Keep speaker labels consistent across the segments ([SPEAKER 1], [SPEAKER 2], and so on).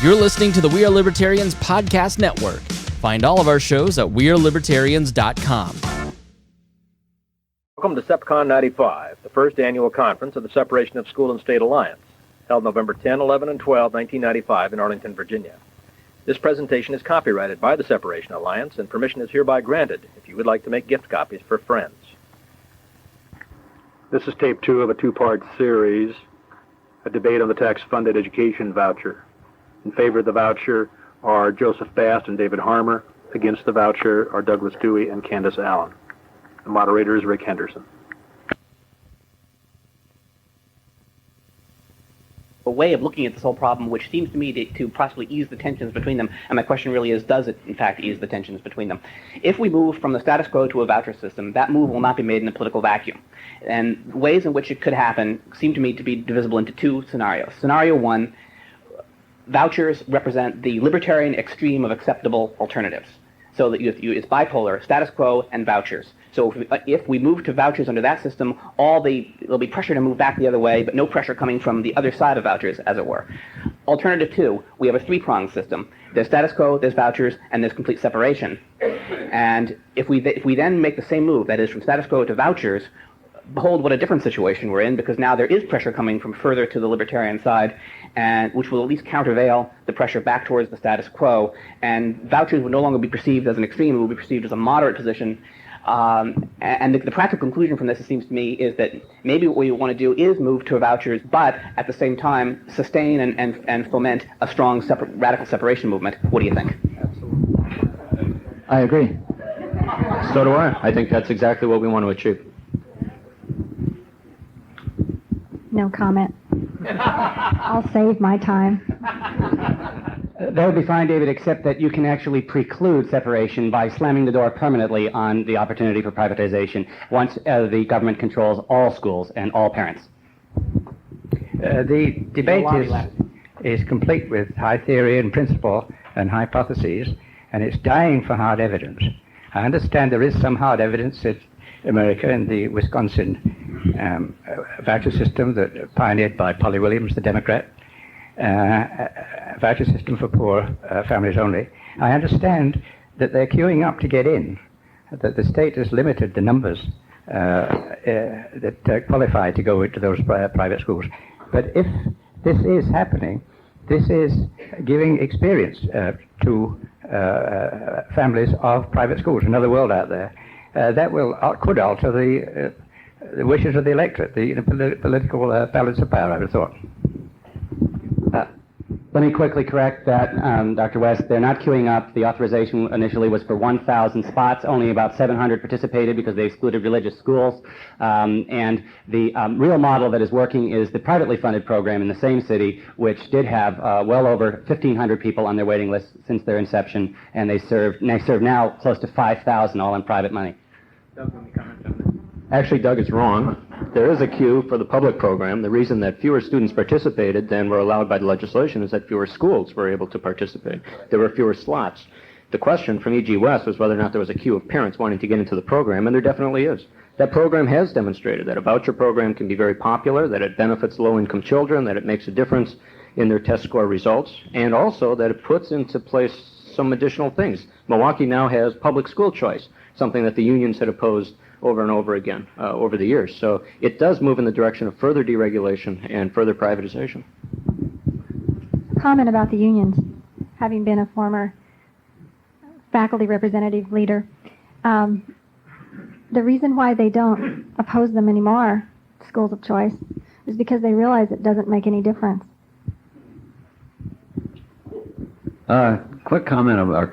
[SPEAKER 1] You're listening to the We Are Libertarians podcast network. Find all of our shows at wearelibertarians.com.
[SPEAKER 2] Welcome to SEPCON 95, the first annual conference of the Separation of School and State Alliance, held November 10, 11, and 12, 1995 in Arlington, Virginia. This presentation is copyrighted by the Separation Alliance, and permission is hereby granted if you would like to make gift copies for friends.
[SPEAKER 3] This is tape 2 of a two-part series, a debate on the tax-funded education voucher. In favor of the voucher are Joseph Bast and David Harmer. Against the voucher are Douglas Dewey and Candace Allen. The moderator is Rick Henderson.
[SPEAKER 4] A way of looking at this whole problem which seems to me to possibly ease the tensions between them, and my question really is, does it in fact ease the tensions between them? If we move from the status quo to a voucher system, that move will not be made in a political vacuum. And ways in which it could happen seem to me to be divisible into two scenarios. Scenario one, vouchers represent the libertarian extreme of acceptable alternatives. So that it's bipolar, status quo, and vouchers. So if we move to vouchers under that system, there'll be pressure to move back the other way, but no pressure coming from the other side of vouchers, as it were. Alternative two, we have a three-pronged system. There's status quo, there's vouchers, and there's complete separation. And if we then make the same move, that is from status quo to vouchers, behold what a different situation we're in, because now there is pressure coming from further to the libertarian side, and which will at least countervail the pressure back towards the status quo. And vouchers would no longer be perceived as an extreme, it would be perceived as a moderate position. And the practical conclusion from this, it seems to me, is that maybe what we want to do is move to vouchers, but at the same time sustain and foment a strong radical separation movement. What do you think?
[SPEAKER 5] Absolutely. I agree. So do I. I think that's exactly what we want to achieve.
[SPEAKER 6] No comment. I'll save my time.
[SPEAKER 7] That would be fine, David, except that you can actually preclude separation by slamming the door permanently on the opportunity for privatization once the government controls all schools and all parents.
[SPEAKER 8] The debate is complete with high theory and principle and hypotheses, and it's dying for hard evidence. I understand there is some hard evidence in America in the Wisconsin voucher system that pioneered by Polly Williams, the Democrat, voucher system for poor families only. I understand that they're queuing up to get in, that the state has limited the numbers that qualify to go into those private schools. But if this is happening, this is giving experience to families of private schools, another world out there. That could alter the wishes of the electorate, the political balance of power, I would have thought.
[SPEAKER 7] Let me quickly correct that, Dr. West. They're not queuing up. The authorization initially was for 1,000 spots. Only about 700 participated because they excluded religious schools. And the real model that is working is the privately funded program in the same city, which did have well over 1,500 people on their waiting list since their inception, and they serve now close to 5,000, all on private money.
[SPEAKER 5] Doug, let me comment on that. Actually, Doug is wrong. There is a queue for the public program. The reason that fewer students participated than were allowed by the legislation is that fewer schools were able to participate. There were fewer slots. The question from E.G. West was whether or not there was a queue of parents wanting to get into the program, and there definitely is. That program has demonstrated that a voucher program can be very popular, that it benefits low-income children, that it makes a difference in their test score results, and also that it puts into place some additional things. Milwaukee now has public school choice, something that the unions had opposed over and over again over the years. So it does move in the direction of further deregulation and further privatization.
[SPEAKER 6] Comment about the unions, having been a former faculty representative leader. The reason why they don't oppose them anymore, schools of choice, is because they realize it doesn't make any difference.
[SPEAKER 9] Quick comment or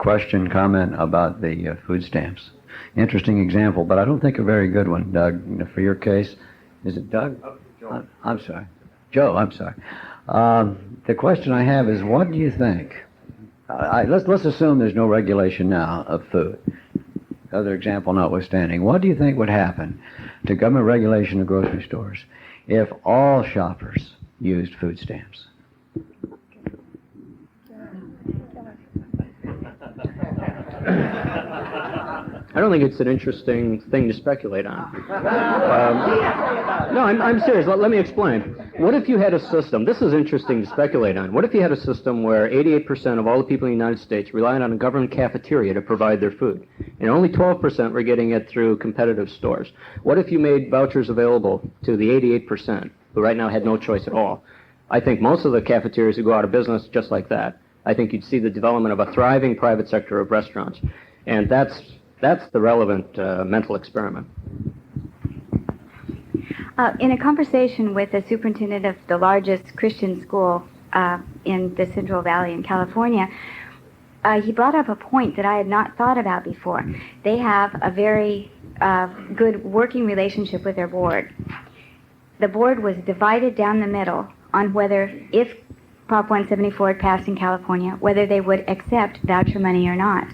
[SPEAKER 9] comment about the food stamps. Interesting example, but I don't think a very good one, Doug, for your case. Is it Doug? Oh, Joe. I'm sorry. Joe, I'm sorry. The question I have is, what do you think? Let's assume there's no regulation now of food. Other example notwithstanding, what do you think would happen to government regulation of grocery stores if all shoppers used food stamps?
[SPEAKER 5] I don't think it's an interesting thing to speculate on. No, I'm serious. Let me explain. What if you had a system, this is interesting to speculate on, what if you had a system where 88% of all the people in the United States relied on a government cafeteria to provide their food, and only 12% were getting it through competitive stores? What if you made vouchers available to the 88%, who right now had no choice at all? I think most of the cafeterias would go out of business just like that. I think you'd see the development of a thriving private sector of restaurants, and that's the relevant mental experiment.
[SPEAKER 10] In a conversation with the superintendent of the largest Christian school in the Central Valley in California, he brought up a point that I had not thought about before. They have a very good working relationship with their board. The board was divided down the middle on whether, if Prop 174 had passed in California, whether they would accept voucher money or not.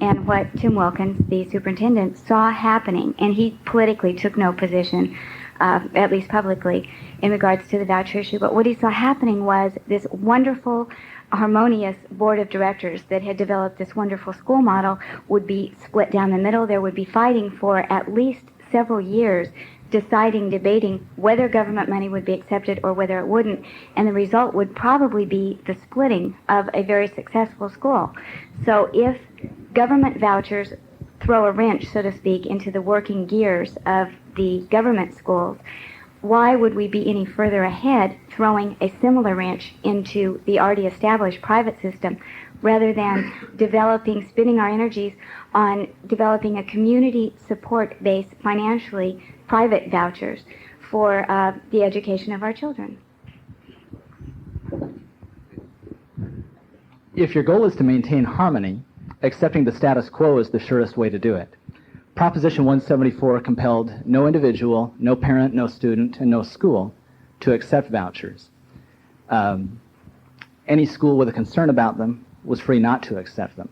[SPEAKER 10] And what Tim Wilkins, the superintendent, saw happening, and he politically took no position, at least publicly, in regards to the voucher issue, but what he saw happening was this wonderful, harmonious board of directors that had developed this wonderful school model would be split down the middle. There would be fighting for at least several years, debating whether government money would be accepted or whether it wouldn't, and the result would probably be the splitting of a very successful school. So if government vouchers throw a wrench, so to speak, into the working gears of the government schools, why would we be any further ahead throwing a similar wrench into the already established private system rather than spending our energies on developing a community support-based, financially private vouchers for the education of our children?
[SPEAKER 11] If your goal is to maintain harmony, accepting the status quo is the surest way to do it. Proposition 174 compelled no individual, no parent, no student, and no school to accept vouchers. Any school with a concern about them was free not to accept them.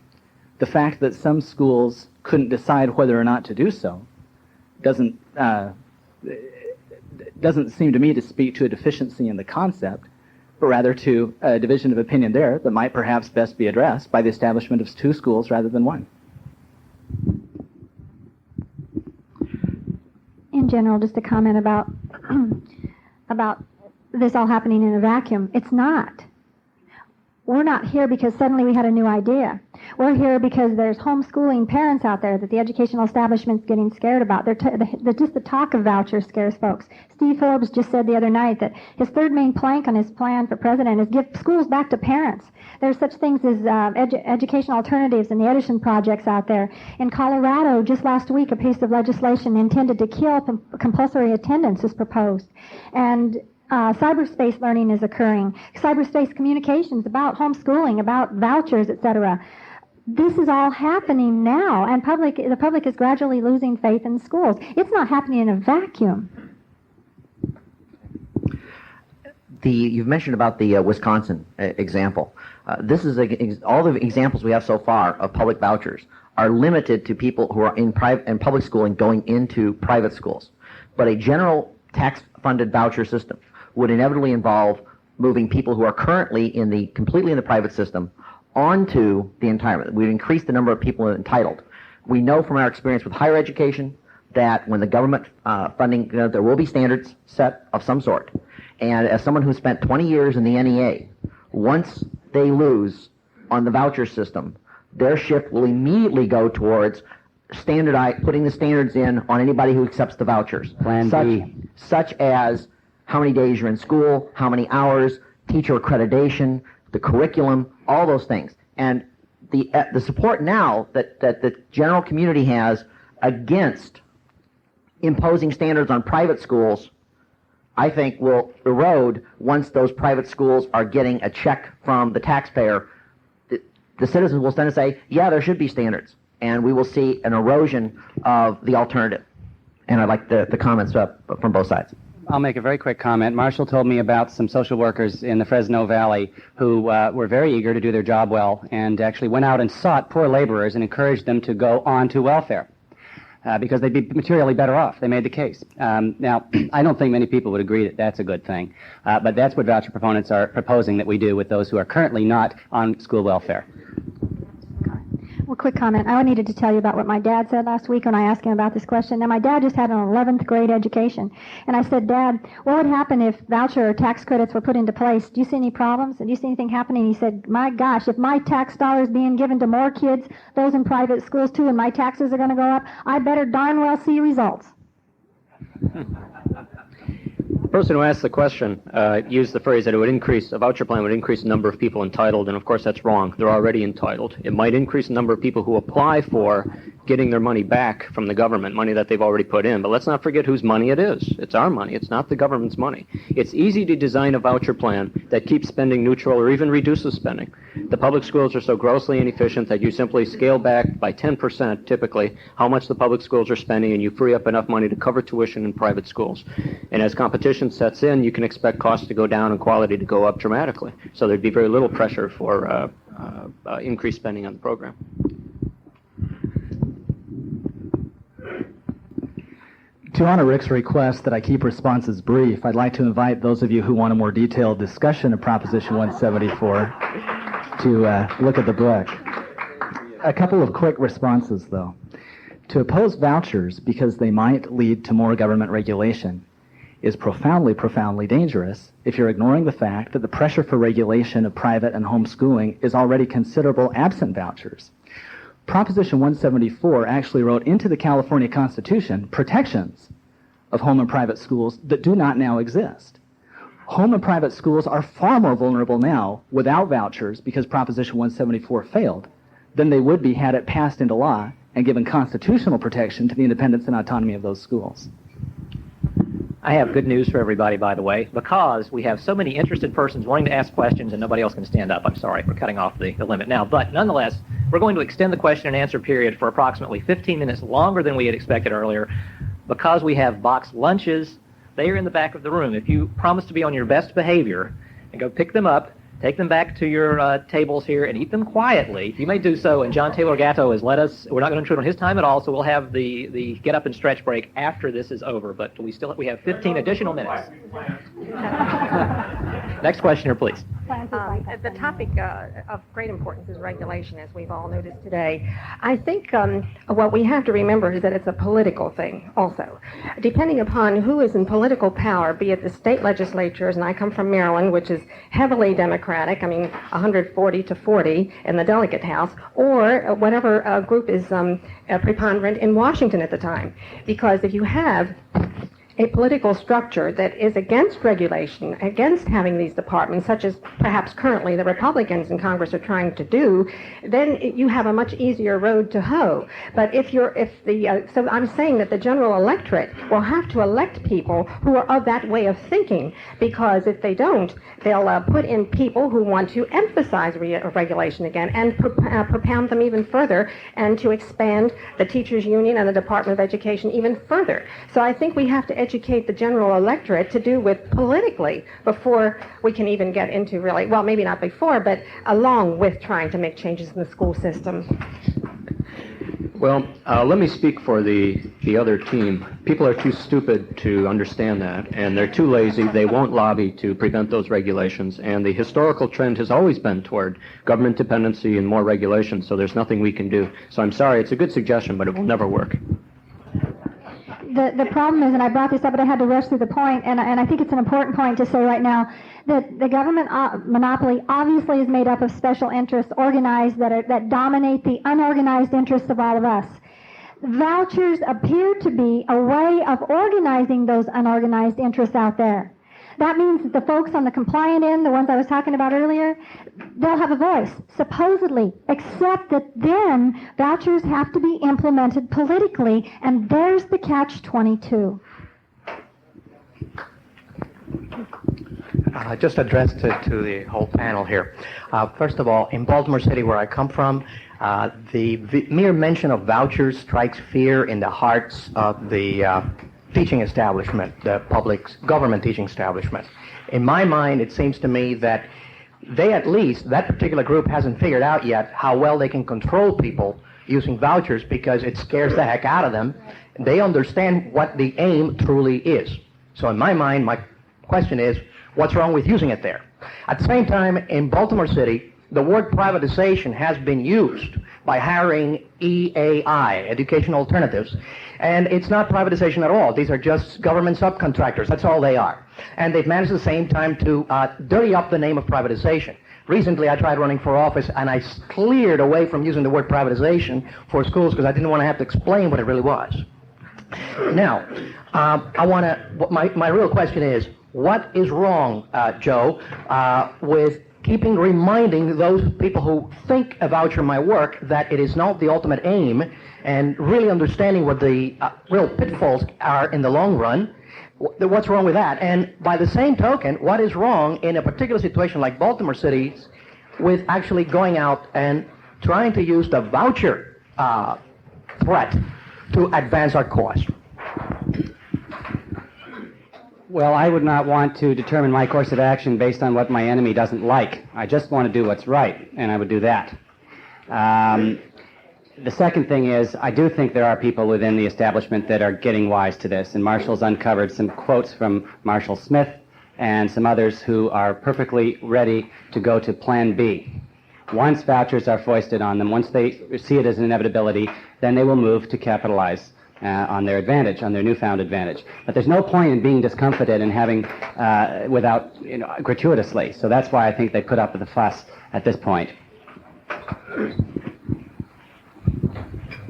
[SPEAKER 11] The fact that some schools couldn't decide whether or not to do so doesn't seem to me to speak to a deficiency in the concept, but rather to a division of opinion there that might perhaps best be addressed by the establishment of two schools rather than one.
[SPEAKER 6] In general, just a comment about about this all happening in a vacuum. It's not. We're not here because suddenly we had a new idea. We're here because there's homeschooling parents out there that the educational establishment's getting scared about. Just the talk of vouchers scares folks. Steve Forbes just said the other night that his third main plank on his plan for president is give schools back to parents. There's such things as education alternatives and the Edison projects out there. In Colorado, just last week, a piece of legislation intended to kill compulsory attendance is proposed. And cyberspace learning is occurring. Cyberspace communications about homeschooling, about vouchers, etc. This is all happening now, and the public is gradually losing faith in schools. It's not happening in a vacuum.
[SPEAKER 12] You've mentioned about the Wisconsin example. This is all the examples we have so far of public vouchers are limited to people who are in public schooling going into private schools. But a general tax-funded voucher system would inevitably involve moving people who are currently completely in the private system onto the entitlement. We'd increase the number of people entitled. We know from our experience with higher education that when the government funding, there will be standards set of some sort. And as someone who spent 20 years in the NEA, once they lose on the voucher system, their shift will immediately go towards putting the standards in on anybody who accepts the vouchers.
[SPEAKER 7] Plan B.
[SPEAKER 12] Such as how many days you're in school, how many hours, teacher accreditation, the curriculum, all those things. And the support now that the general community has against imposing standards on private schools, I think will erode once those private schools are getting a check from the taxpayer. The citizens will tend to say, yeah, there should be standards. And we will see an erosion of the alternative. And I'd like the comments from both sides.
[SPEAKER 7] I'll make a very quick comment. Marshall told me about some social workers in the Fresno Valley who were very eager to do their job well and actually went out and sought poor laborers and encouraged them to go on to welfare because they'd be materially better off. They made the case. Now, I don't think many people would agree that that's a good thing, but that's what voucher proponents are proposing that we do with those who are currently not on school welfare.
[SPEAKER 6] Well, quick quick comment. I needed to tell you about what my dad said last week when I asked him about this question. Now, my dad just had an 11th grade education. And I said, Dad, what would happen if voucher or tax credits were put into place? Do you see any problems? And do you see anything happening? He said, my gosh, if my tax dollars being given to more kids, those in private schools too, and my taxes are going to go up, I better darn well see results.
[SPEAKER 5] The person who asked the question used the phrase that a voucher plan would increase the number of people entitled, and of course that's wrong. They're already entitled. It might increase the number of people who apply for getting their money back from the government, money that they've already put in. But let's not forget whose money it is. It's our money. It's not the government's money. It's easy to design a voucher plan that keeps spending neutral or even reduces spending. The public schools are so grossly inefficient that you simply scale back by 10% typically how much the public schools are spending, and you free up enough money to cover tuition in private schools. And as competition sets in, you can expect costs to go down and quality to go up dramatically. So there'd be very little pressure for increased spending on the program.
[SPEAKER 11] To honor Rick's request that I keep responses brief, I'd like to invite those of you who want a more detailed discussion of Proposition 174 to look at the book. A couple of quick responses, though. To oppose vouchers because they might lead to more government regulation is profoundly, profoundly dangerous if you're ignoring the fact that the pressure for regulation of private and homeschooling is already considerable absent vouchers. Proposition 174 actually wrote into the California Constitution protections of home and private schools that do not now exist. Home and private schools are far more vulnerable now without vouchers because Proposition 174 failed than they would be had it passed into law and given constitutional protection to the independence and autonomy of those schools.
[SPEAKER 13] I have good news for everybody, by the way, because we have so many interested persons wanting to ask questions and nobody else can stand up. I'm sorry, we're cutting off the limit now. But nonetheless, we're going to extend the question and answer period for approximately 15 minutes longer than we had expected earlier because we have boxed lunches. They are in the back of the room. If you promise to be on your best behavior and go pick them up, take them back to your tables here and eat them quietly, you may do so. And John Taylor Gatto has let us, we're not going to intrude on his time at all, so we'll have the get up and stretch break after this is over. But we have 15 additional minutes. Next questioner, please.
[SPEAKER 14] The topic of great importance is regulation, as we've all noticed today. I think what we have to remember is that it's a political thing also. Depending upon who is in political power, be it the state legislatures, and I come from Maryland, which is heavily Democratic, 140 to 40 in the delegate house, or whatever group is preponderant in Washington at the time. Because if you have a political structure that is against regulation, against having these departments, such as perhaps currently the Republicans in Congress are trying to do, then you have a much easier road to hoe. But so I'm saying that the general electorate will have to elect people who are of that way of thinking, because if they don't, they'll put in people who want to emphasize regulation again and propound them even further, and to expand the teachers' union and the Department of Education even further. So I think we have to educate the general electorate to do with politically before we can even get into really, well, maybe not before, but along with trying to make changes in the school system.
[SPEAKER 5] Well, let me speak for the other team. People are too stupid to understand that, and they're too lazy. They won't lobby to prevent those regulations, and the historical trend has always been toward government dependency and more regulation, so there's nothing we can do. So I'm sorry, it's a good suggestion, but it will never work.
[SPEAKER 6] The problem is, and I brought this up, but I had to rush through the point, and I think it's an important point to say right now, that the government monopoly obviously is made up of special interests organized that dominate the unorganized interests of all of us. Vouchers appear to be a way of organizing those unorganized interests out there. That means that the folks on the compliant end, the ones I was talking about earlier, they'll have a voice, supposedly, except that then vouchers have to be implemented politically, and there's the catch-22.
[SPEAKER 15] Just addressed to the whole panel here. First of all, in Baltimore City, where I come from, the mere mention of vouchers strikes fear in the hearts of the teaching establishment, the public government teaching establishment. In my mind, it seems to me that they, at least, that particular group hasn't figured out yet how well they can control people using vouchers, because it scares the heck out of them. They understand what the aim truly is. So in my mind, my question is, what's wrong with using it there? At the same time, in Baltimore City, the word privatization has been used by hiring EAI, Education Alternatives, and it's not privatization at all. These are just government subcontractors. That's all they are. And they've managed at the same time to dirty up the name of privatization. Recently, I tried running for office, and I cleared away from using the word privatization for schools because I didn't want to have to explain what it really was. Now, my real question is, what is wrong, Joe, with reminding those people who think a voucher might work that it is not the ultimate aim, and really understanding what the real pitfalls are in the long run? What's wrong with that? And by the same token, what is wrong in a particular situation like Baltimore City with actually going out and trying to use the voucher threat to advance our cause?
[SPEAKER 7] Well, I would not want to determine my course of action based on what my enemy doesn't like. I just want to do what's right, and I would do that. The second thing is, I do think there are people within the establishment that are getting wise to this, and Marshall's uncovered some quotes from Marshall Smith and some others who are perfectly ready to go to Plan B. Once vouchers are foisted on them, once they see it as an inevitability, then they will move to capitalize on their advantage, on their newfound advantage. But there's no point in being discomfited and having, without, gratuitously. So that's why I think they put up with the fuss at this point.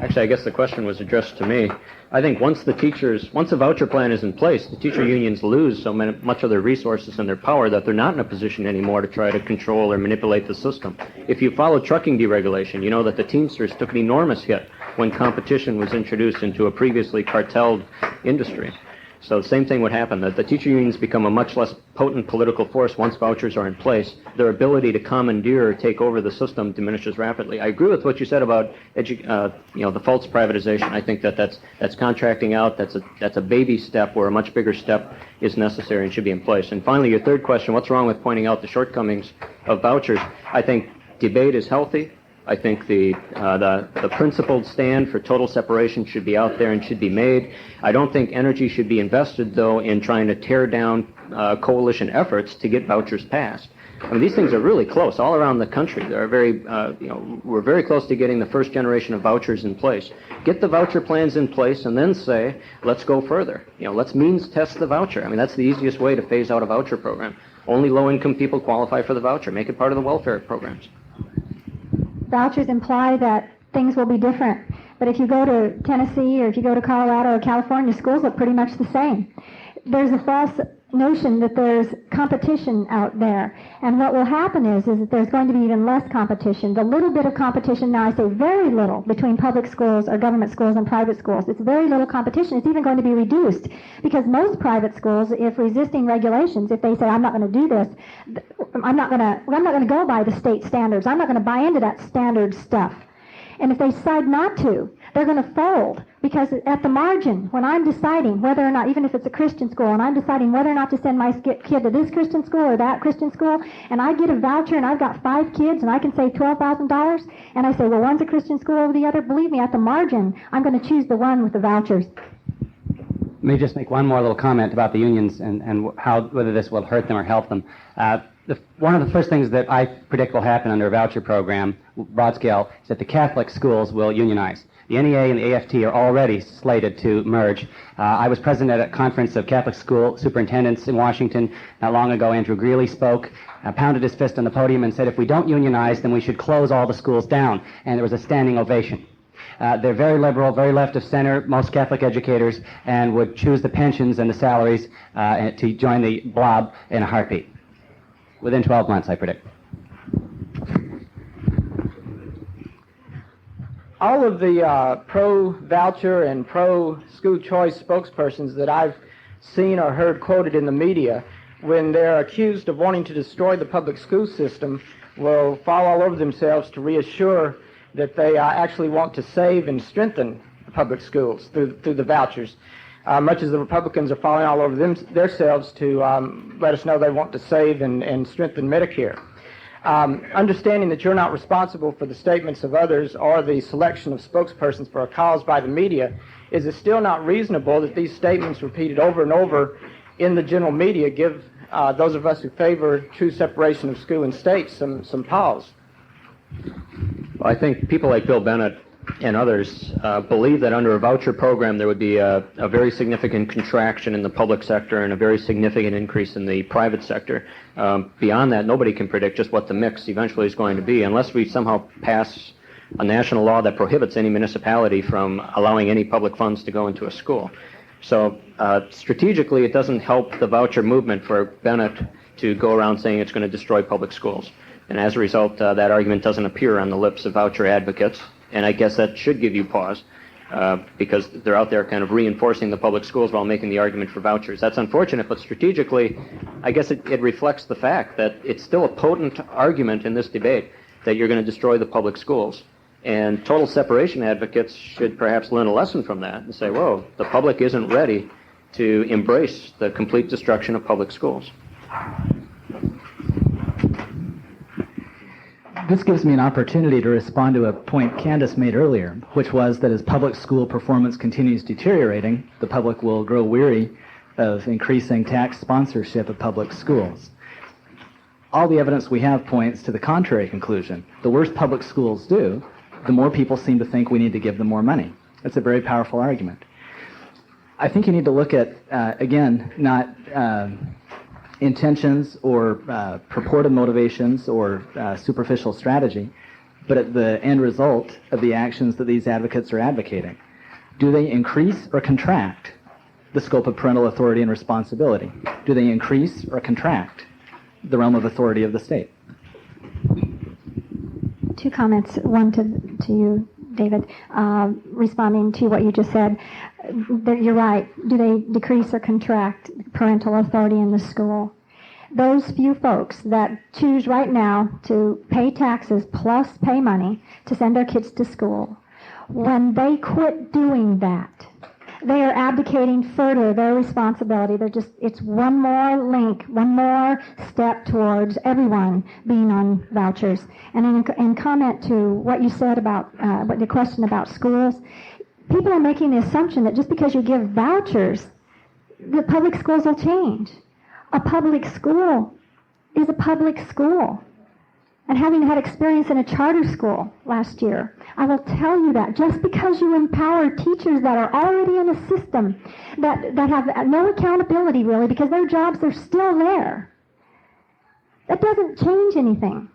[SPEAKER 5] Actually, I guess the question was addressed to me. I think once a voucher plan is in place, the teacher unions lose so much of their resources and their power that they're not in a position anymore to try to control or manipulate the system. If you follow trucking deregulation, you know that the Teamsters took an enormous hit when competition was introduced into a previously cartelled industry. So the same thing would happen, that the teacher unions become a much less potent political force once vouchers are in place. Their ability to commandeer or take over the system diminishes rapidly. I agree with what you said about the false privatization. I think that's contracting out. That's a baby step where a much bigger step is necessary and should be in place. And finally, your third question, what's wrong with pointing out the shortcomings of vouchers? I think debate is healthy. I think the principled stand for total separation should be out there and should be made. I don't think energy should be invested, though, in trying to tear down coalition efforts to get vouchers passed. I mean, these things are really close all around the country. They're we're very close to getting the first generation of vouchers in place. Get the voucher plans in place and then say, let's go further. Let's means test the voucher. I mean, that's the easiest way to phase out a voucher program. Only low-income people qualify for the voucher. Make it part of the welfare programs.
[SPEAKER 6] Vouchers imply that things will be different. But if you go to Tennessee or if you go to Colorado or California, schools look pretty much the same. There's a false notion that there's competition out there. And what will happen is that there's going to be even less competition. The little bit of competition, now I say very little, between public schools or government schools and private schools. It's very little competition. It's even going to be reduced because most private schools, if resisting regulations, if they say, I'm not going to do this, I'm not going to go by the state standards. I'm not going to buy into that standard stuff. And if they decide not to, they're going to fold because at the margin, when I'm deciding whether or not, even if it's a Christian school, and I'm deciding whether or not to send my kid to this Christian school or that Christian school, and I get a voucher and I've got 5 kids and I can save $12,000, and I say, well, one's a Christian school over the other, believe me, at the margin, I'm going to choose the one with the vouchers.
[SPEAKER 7] Let me just make one more little comment about the unions and whether this will hurt them or help them. One of the first things that I predict will happen under a voucher program, broad scale, is that the Catholic schools will unionize. The NEA and the AFT are already slated to merge. I was present at a conference of Catholic school superintendents in Washington not long ago. Andrew Greeley spoke, pounded his fist on the podium and said, if we don't unionize, then we should close all the schools down. And there was a standing ovation. They're very liberal, very left of center, most Catholic educators, and would choose the pensions and the salaries to join the blob in a heartbeat. Within 12 months, I predict.
[SPEAKER 16] All of the pro-voucher and pro-school choice spokespersons that I've seen or heard quoted in the media, when they're accused of wanting to destroy the public school system, will fall all over themselves to reassure that they actually want to save and strengthen the public schools through the vouchers. Much as the Republicans are falling all over themselves to let us know they want to save and strengthen Medicare. Understanding that you're not responsible for the statements of others or the selection of spokespersons for a cause by the media, is it still not reasonable that these statements repeated over and over in the general media give those of us who favor true separation of school and state some pause?
[SPEAKER 5] Well, I think people like Bill Bennett and others believe that under a voucher program there would be a very significant contraction in the public sector and a very significant increase in the private sector. Beyond that, nobody can predict just what the mix eventually is going to be unless we somehow pass a national law that prohibits any municipality from allowing any public funds to go into a school. So strategically, it doesn't help the voucher movement for Bennett to go around saying it's going to destroy public schools. And as a result, that argument doesn't appear on the lips of voucher advocates. And I guess that should give you pause because they're out there kind of reinforcing the public schools while making the argument for vouchers. That's unfortunate, but strategically, I guess it reflects the fact that it's still a potent argument in this debate that you're going to destroy the public schools. And total separation advocates should perhaps learn a lesson from that and say, whoa, the public isn't ready to embrace the complete destruction of public schools.
[SPEAKER 11] This gives me an opportunity to respond to a point Candace made earlier, which was that as public school performance continues deteriorating, the public will grow weary of increasing tax sponsorship of public schools. All the evidence we have points to the contrary conclusion. The worse public schools do, the more people seem to think we need to give them more money. That's a very powerful argument. I think you need to look at, again, not intentions or purported motivations or superficial strategy, but at the end result of the actions that these advocates are advocating. Do they increase or contract the scope of parental authority and responsibility? Do they increase or contract the realm of authority of the state?
[SPEAKER 6] Two comments, one to you, David, responding to what you just said. You're right. Do they decrease or contract parental authority in the school? Those few folks that choose right now to pay taxes plus pay money to send their kids to school, when they quit doing that, they are abdicating further their responsibility. It's one more link, one more step towards everyone being on vouchers. And in comment to what you said about the question about schools, people are making the assumption that just because you give vouchers, the public schools will change. A public school is a public school. And having had experience in a charter school last year, I will tell you that just because you empower teachers that are already in a system that have no accountability really because their jobs are still there, that doesn't change anything.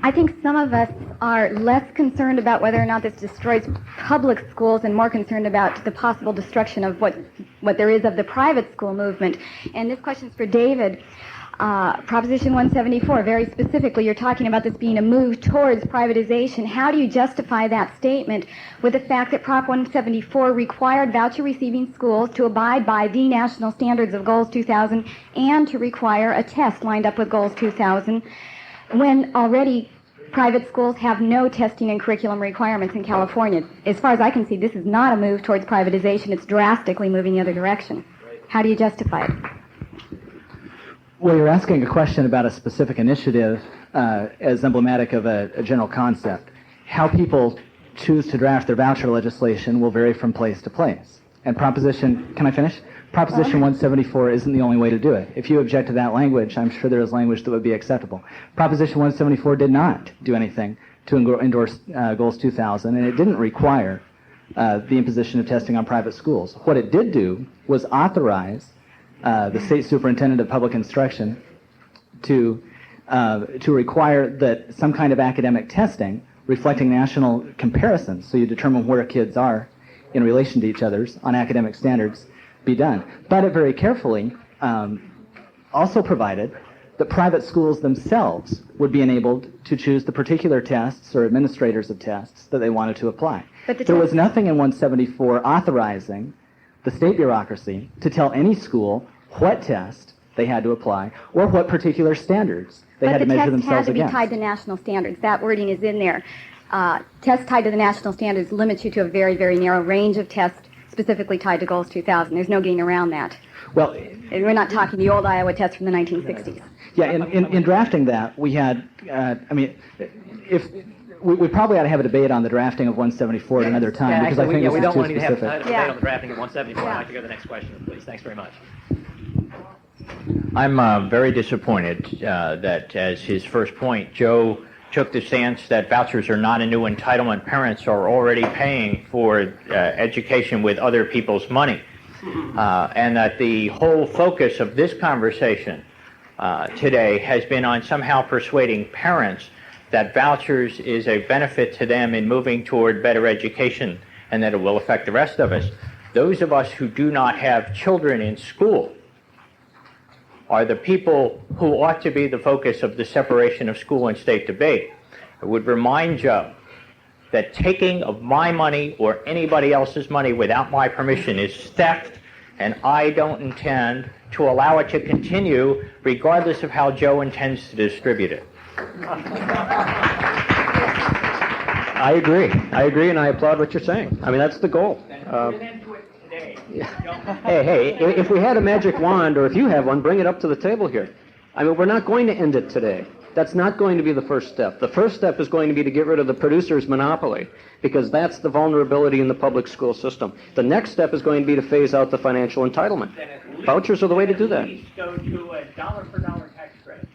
[SPEAKER 10] I think some of us are less concerned about whether or not this destroys public schools and more concerned about the possible destruction of what there is of the private school movement. And this question is for David. Proposition 174, very specifically, you're talking about this being a move towards privatization. How do you justify that statement with the fact that Prop 174 required voucher-receiving schools to abide by the national standards of Goals 2000 and to require a test lined up with Goals 2000 when already private schools have no testing and curriculum requirements in California? As far as I can see, this is not a move towards privatization. It's drastically moving the other direction. How do you justify it?
[SPEAKER 11] Well, you're asking a question about a specific initiative as emblematic of a general concept. How people choose to draft their voucher legislation will vary from place to place. And Proposition 174 isn't the only way to do it. If you object to that language, I'm sure there is language that would be acceptable. Proposition 174 did not do anything to endorse Goals 2000, and it didn't require the imposition of testing on private schools. What it did do was authorize the state superintendent of public instruction to require that some kind of academic testing reflecting national comparisons, so you determine where kids are in relation to each other's on academic standards, be done. But it very carefully also provided that private schools themselves would be enabled to choose the particular tests or administrators of tests that they wanted to apply. There was nothing in 174 authorizing the state bureaucracy to tell any school what test they had to apply or what particular standards they had to measure themselves against.
[SPEAKER 10] But the test had to be tied to national standards. That wording is in there. Tests tied to the national standards limits you to a very, very narrow range of tests specifically tied to Goals 2000. There's no getting around that.
[SPEAKER 11] Well,
[SPEAKER 10] and we're not talking the old Iowa test from the 1960s.
[SPEAKER 11] Yeah, in drafting that, we had, we probably ought to have a debate on the drafting of 174 at another time, because I think
[SPEAKER 13] we don't want to have a
[SPEAKER 11] specific.
[SPEAKER 13] debate on the drafting of 174. I'd like to go to the next question, please. Thanks very much.
[SPEAKER 17] I'm very disappointed that, as his first point, Joe took the stance that vouchers are not a new entitlement. Parents are already paying for education with other people's money. And that the whole focus of this conversation today has been on somehow persuading parents that vouchers is a benefit to them in moving toward better education and that it will affect the rest of us. Those of us who do not have children in school are the people who ought to be the focus of the separation of school and state debate. I would remind Joe that taking of my money or anybody else's money without my permission is theft, and I don't intend to allow it to continue regardless of how Joe intends to distribute it.
[SPEAKER 5] I agree, and I applaud what you're saying. I mean, that's the goal. Hey, if we had a magic wand, or if you have one, bring it up to the table here. I mean, we're not going to end it today. That's not going to be the first step. The first step is going to be to get rid of the producer's monopoly, because that's the vulnerability in the public school system. The next step is going to be to phase out the financial entitlement. Vouchers are the way to do that.
[SPEAKER 17] Go to a dollar-for-dollar tax credit.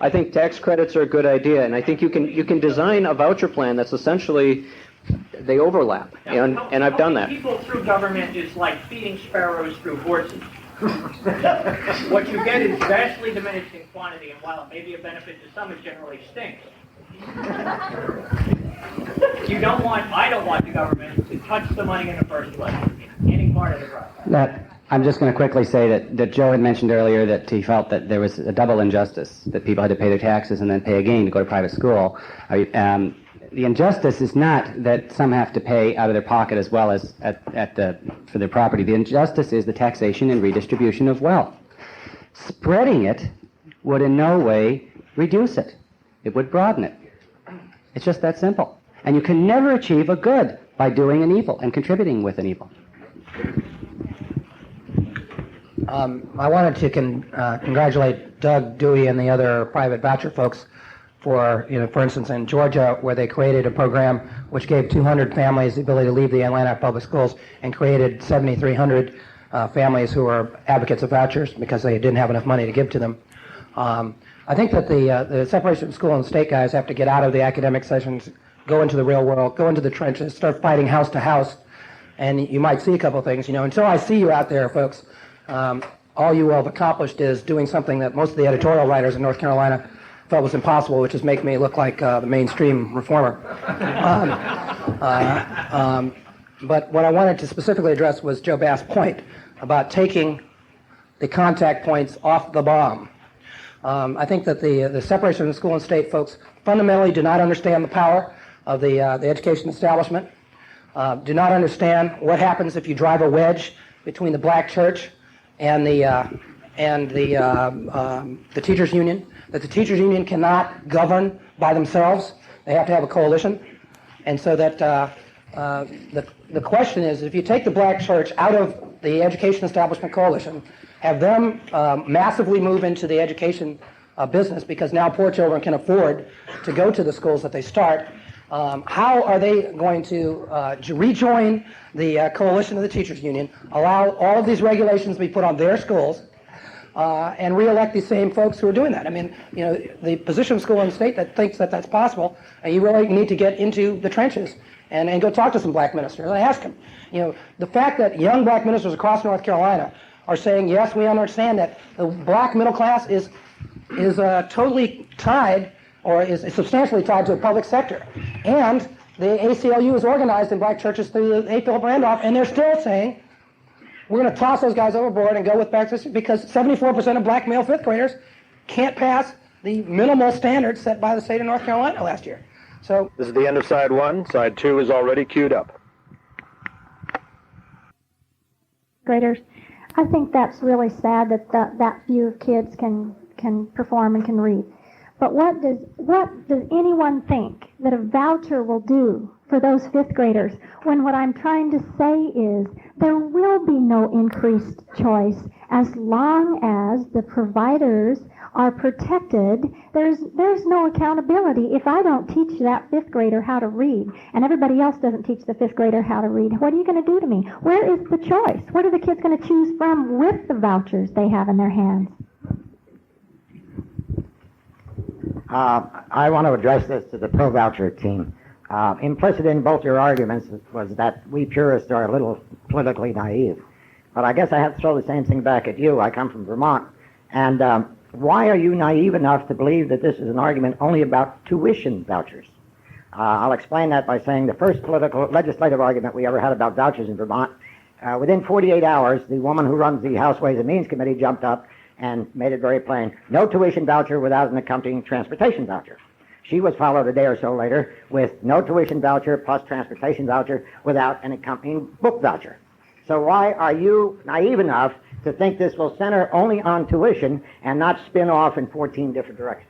[SPEAKER 5] I think tax credits are a good idea, and I think you can design a voucher plan that's essentially, they overlap, and I've done that.
[SPEAKER 17] People through government is like feeding sparrows through horses. What you get is vastly diminished in quantity, and while it may be a benefit to some, it generally stinks. I don't want the government to touch the money in the first place, any part of the process.
[SPEAKER 7] I'm just going to quickly say that Joe had mentioned earlier that he felt that there was a double injustice, that people had to pay their taxes and then pay again to go to private school. The injustice is not that some have to pay out of their pocket as well as for their property. The injustice is the taxation and redistribution of wealth. Spreading it would in no way reduce it. It would broaden it. It's just that simple. And you can never achieve a good by doing an evil and contributing with an evil.
[SPEAKER 15] I wanted to congratulate Doug, Dewey, and the other private voucher folks for instance, in Georgia, where they created a program which gave 200 families the ability to leave the Atlanta public schools and created 7,300 families who are advocates of vouchers because they didn't have enough money to give to them. I think that the separation of school and state guys have to get out of the academic sessions, go into the real world, go into the trenches, start fighting house to house, and you might see a couple things. Until I see you out there, folks, all you have accomplished is doing something that most of the editorial writers in North Carolina felt was impossible, which is make me look like the mainstream reformer. But what I wanted to specifically address was Joe Bast's point about taking the contact points off the bomb. I think that the separation of school and state folks fundamentally do not understand the power of the education establishment, do not understand what happens if you drive a wedge between the black church and the teachers union, that the teachers union cannot govern by themselves. They have to have a coalition. And so that the question is, if you take the black church out of the education establishment coalition, have them massively move into the education business because now poor children can afford to go to the schools that they start, how are they going to rejoin the coalition of the teachers union, allow all of these regulations to be put on their schools, and re-elect these same folks who are doing that? I mean, the position of school and state that thinks that that's possible, and you really need to get into the trenches and go talk to some black ministers and ask them. The fact that young black ministers across North Carolina are saying, yes, we understand that the black middle class is totally tied, or is substantially tied to the public sector, and the ACLU is organized in black churches through the A. Philip Randolph, and they're still saying, we're going to toss those guys overboard and go with back system because 74% of black male fifth graders can't pass the minimal standards set by the state of North Carolina last year. So
[SPEAKER 2] this is the end of side one. Side two is already queued up.
[SPEAKER 6] Graders, I think that's really sad that that few of kids can perform and can read. But what does anyone think that a voucher will do for those fifth graders when what I'm trying to say is there will be no increased choice as long as the providers are protected? There's no accountability. If I don't teach that fifth grader how to read and everybody else doesn't teach the fifth grader how to read, what are you going to do to me? Where is the choice? What are the kids going to choose from with the vouchers they have in their hands?
[SPEAKER 18] I want to address this to the pro-voucher team. Implicit in both your arguments was that we purists are a little politically naive. But I guess I have to throw the same thing back at you. I come from Vermont. And why are you naive enough to believe that this is an argument only about tuition vouchers? I'll explain that by saying the first legislative argument we ever had about vouchers in Vermont, within 48 hours, the woman who runs the House Ways and Means Committee jumped up and made it very plain, no tuition voucher without an accompanying transportation voucher. She was followed a day or so later with no tuition voucher plus transportation voucher without an accompanying book voucher. So why are you naive enough to think this will center only on tuition and not spin off in 14 different directions?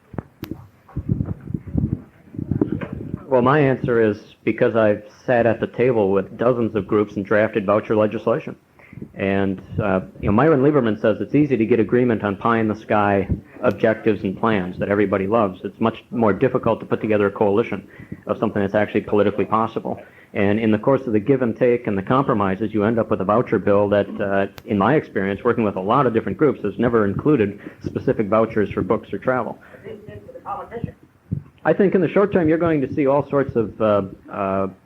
[SPEAKER 5] Well, my answer is because I've sat at the table with dozens of groups and drafted voucher legislation. And Myron Lieberman says it's easy to get agreement on pie-in-the-sky objectives and plans that everybody loves. It's much more difficult to put together a coalition of something that's actually politically possible. And in the course of the give and take and the compromises, you end up with a voucher bill that, in my experience, working with a lot of different groups, has never included specific vouchers for books or travel. I think in the short term, you're going to see all sorts of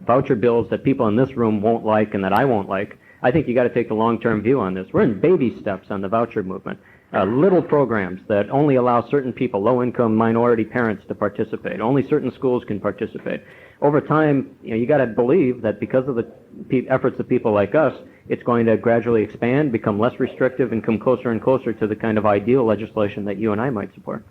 [SPEAKER 5] voucher bills that people in this room won't like and that I won't like. I think you got to take the long-term view on this. We're in baby steps on the voucher movement. Little programs that only allow certain people, low-income minority parents, to participate. Only certain schools can participate. Over time, you got to believe that because of the efforts of people like us, it's going to gradually expand, become less restrictive, and come closer and closer to the kind of ideal legislation that you and I might support.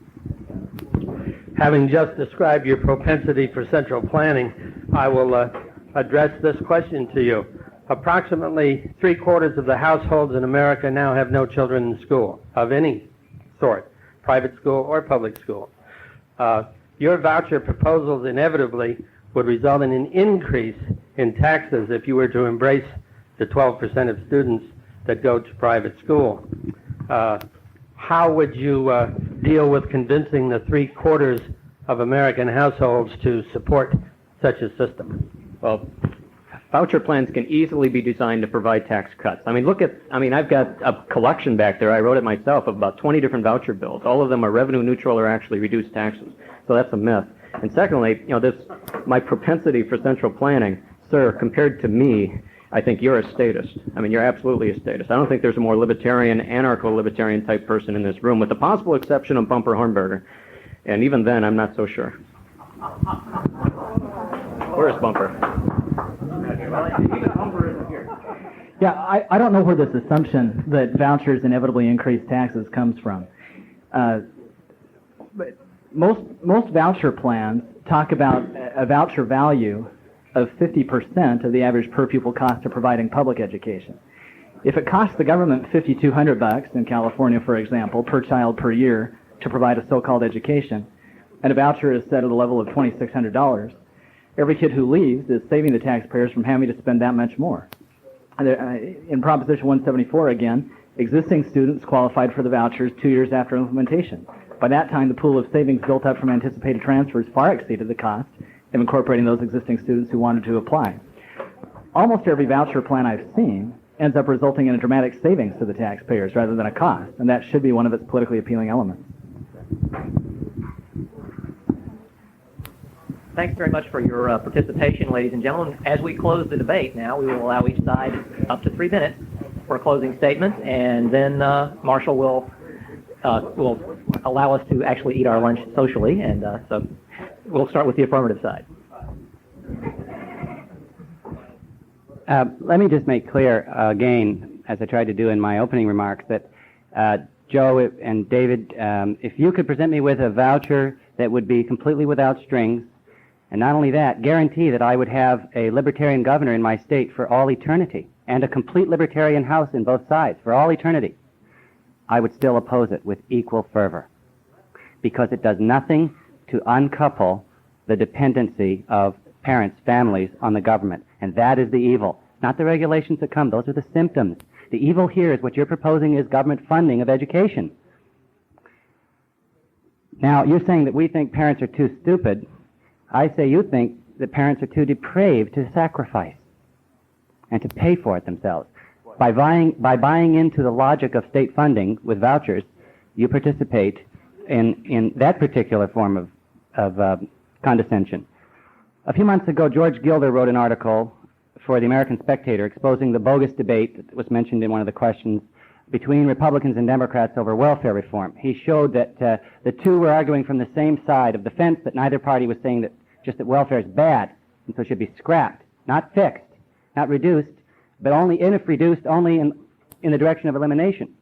[SPEAKER 19] Having just described your propensity for central planning, I will address this question to you. Approximately 3/4 of the households in America now have no children in school of any sort, private school or public school. Your voucher proposals inevitably would result in an increase in taxes if you were to embrace the 12% of students that go to private school. How would you deal with convincing the 3/4 of American households to support such a system?
[SPEAKER 5] Well, voucher plans can easily be designed to provide tax cuts. I've got a collection back there, I wrote it myself, of about 20 different voucher bills. All of them are revenue neutral or actually reduce taxes. So that's a myth. And secondly, my propensity for central planning, sir, compared to me, I think you're a statist. You're absolutely a statist. I don't think there's a more libertarian, anarcho-libertarian type person in this room, with the possible exception of Bumper Hornberger. And even then, I'm not so sure. Where's Bumper?
[SPEAKER 11] Yeah, I don't know where this assumption that vouchers inevitably increase taxes comes from. But most voucher plans talk about a voucher value of 50% of the average per pupil cost of providing public education. If it costs the government $5,200 in California, for example, per child per year to provide a so-called education, and a voucher is set at a level of $2,600, every kid who leaves is saving the taxpayers from having to spend that much more. In Proposition 174, again, existing students qualified for the vouchers 2 years after implementation. By that time, the pool of savings built up from anticipated transfers far exceeded the cost of incorporating those existing students who wanted to apply. Almost every voucher plan I've seen ends up resulting in a dramatic savings to the taxpayers rather than a cost, and that should be one of its politically appealing elements.
[SPEAKER 13] Thanks very much for your participation, ladies and gentlemen. As we close the debate now, we will allow each side up to 3 minutes for a closing statement, and then Marshall will allow us to actually eat our lunch socially, and so we'll start with the affirmative side.
[SPEAKER 7] Let me just make clear again, as I tried to do in my opening remarks, that Joe and David, if you could present me with a voucher that would be completely without strings, and not only that, guarantee that I would have a libertarian governor in my state for all eternity, and a complete libertarian house in both sides for all eternity, I would still oppose it with equal fervor, because it does nothing to uncouple the dependency of parents, families on the government. And that is the evil. Not the regulations that come. Those are the symptoms. The evil here is what you're proposing is government funding of education. Now, you're saying that we think parents are too stupid. I say you think that parents are too depraved to sacrifice and to pay for it themselves. By buying into the logic of state funding with vouchers, you participate in that particular form of condescension. A few months ago, George Gilder wrote an article for the American Spectator exposing the bogus debate that was mentioned in one of the questions between Republicans and Democrats over welfare reform. He showed that the two were arguing from the same side of the fence, that neither party was saying that just that welfare is bad and so should be scrapped, not fixed, not reduced, but only, and if reduced, only in the direction of elimination.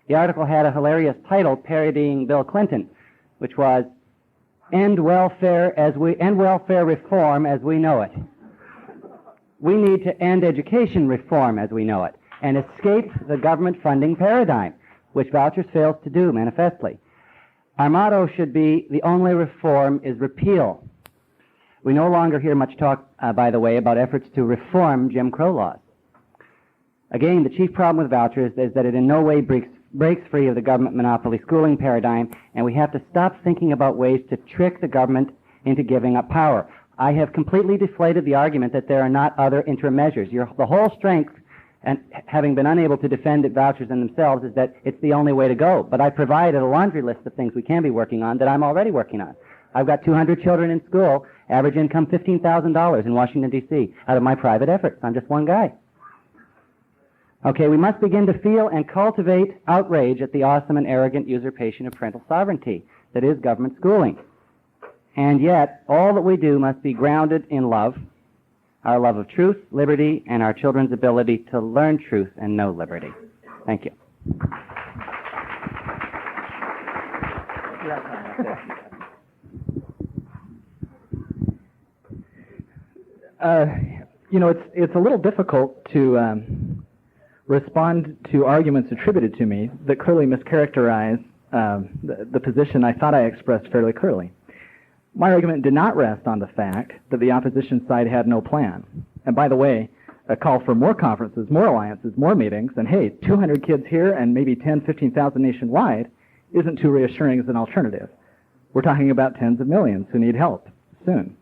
[SPEAKER 7] The article had a hilarious title parodying Bill Clinton, which was End welfare reform as we know it. We need to end education reform as we know it and escape the government funding paradigm, which vouchers fails to do manifestly. Our motto should be, the only reform is repeal. We no longer hear much talk, by the way, about efforts to reform Jim Crow laws. Again, the chief problem with vouchers is that it in no way breaks free of the government monopoly schooling paradigm, and we have to stop thinking about ways to trick the government into giving up power. I have completely deflated the argument that there are not other interim measures. The whole strength, and having been unable to defend vouchers in themselves, is that it's the only way to go. But I provided a laundry list of things we can be working on that I'm already working on. I've got 200 children in school, average income $15,000 in Washington, D.C., out of my private efforts. I'm just one guy. Okay, we must begin to feel and cultivate outrage at the awesome and arrogant usurpation of parental sovereignty that is government schooling. And yet, all that we do must be grounded in love, our love of truth, liberty, and our children's ability to learn truth and know liberty. Thank you.
[SPEAKER 11] It's a little difficult to respond to arguments attributed to me that clearly mischaracterize the position I thought I expressed fairly clearly. My argument did not rest on the fact that the opposition side had no plan. And by the way, a call for more conferences, more alliances, more meetings, and hey, 200 kids here and maybe 10, 15,000 nationwide isn't too reassuring as an alternative. We're talking about tens of millions who need help soon.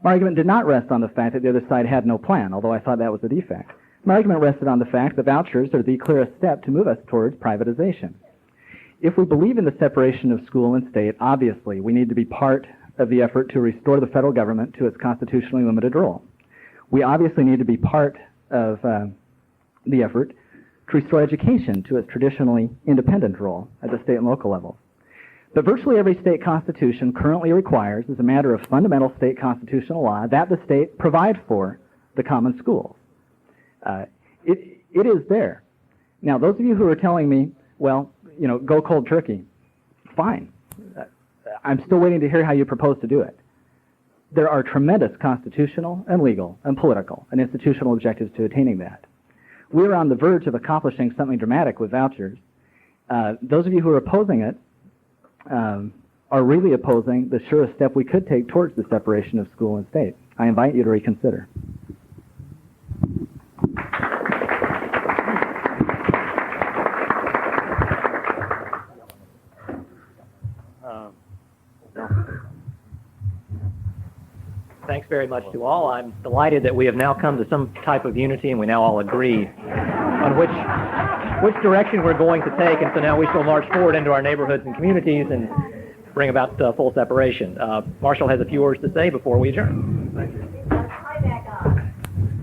[SPEAKER 11] My argument did not rest on the fact that the other side had no plan, although I thought that was a defect. My argument rested on the fact that vouchers are the clearest step to move us towards privatization. If we believe in the separation of school and state, obviously we need to be part of the effort to restore the federal government to its constitutionally limited role. We obviously need to be part of the effort to restore education to its traditionally independent role at the state and local level. But virtually every state constitution currently requires, as a matter of fundamental state constitutional law, that the state provide for the common schools. It is there. Now, those of you who are telling me, well, go cold turkey, fine. I'm still waiting to hear how you propose to do it. There are tremendous constitutional and legal and political and institutional objectives to attaining that. We're on the verge of accomplishing something dramatic with vouchers. Those of you who are opposing it are really opposing the surest step we could take towards the separation of school and state. I invite you to reconsider.
[SPEAKER 13] Thanks very much to all. I'm delighted that we have now come to some type of unity and we now all agree on which direction we're going to take, and so now we shall march forward into our neighborhoods and communities and bring about full separation. Marshall has a few words to say before we adjourn. Thank you.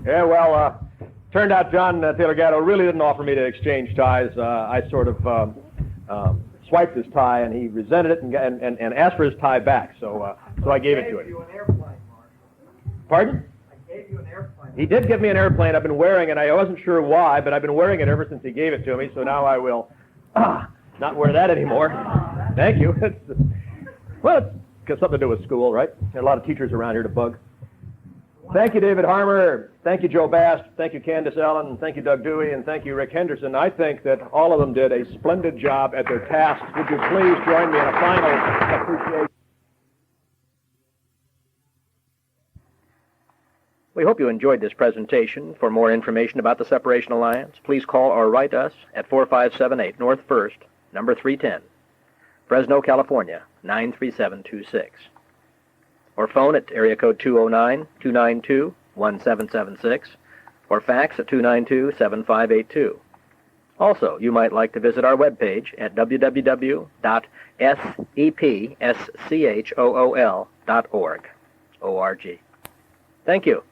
[SPEAKER 2] Yeah, well, turned out John Taylor Gatto really didn't offer me to exchange ties. I sort of swiped his tie, and he resented it and asked for his tie back, so I gave it to him. Pardon? I gave you an airplane. He did give me an airplane. I've been wearing it. I wasn't sure why, but I've been wearing it ever since he gave it to me, so now I will not wear that anymore. Thank you. Well, it's got something to do with school, right? There are a lot of teachers around here to bug. Thank you, David Harmer. Thank you, Joe Bast. Thank you, Candace Allen. Thank you, Doug Dewey. And thank you, Rick Henderson. I think that all of them did a splendid job at their tasks. Would you please join me in a final appreciation? We hope you enjoyed this presentation. For more information about the Separation Alliance, please call or write us at 4578 North 1st, number 310, Fresno, California, 93726. Or phone at area code 209-292-1776, or fax at 292-7582. Also, you might like to visit our webpage at www.sepschool.org. Thank you.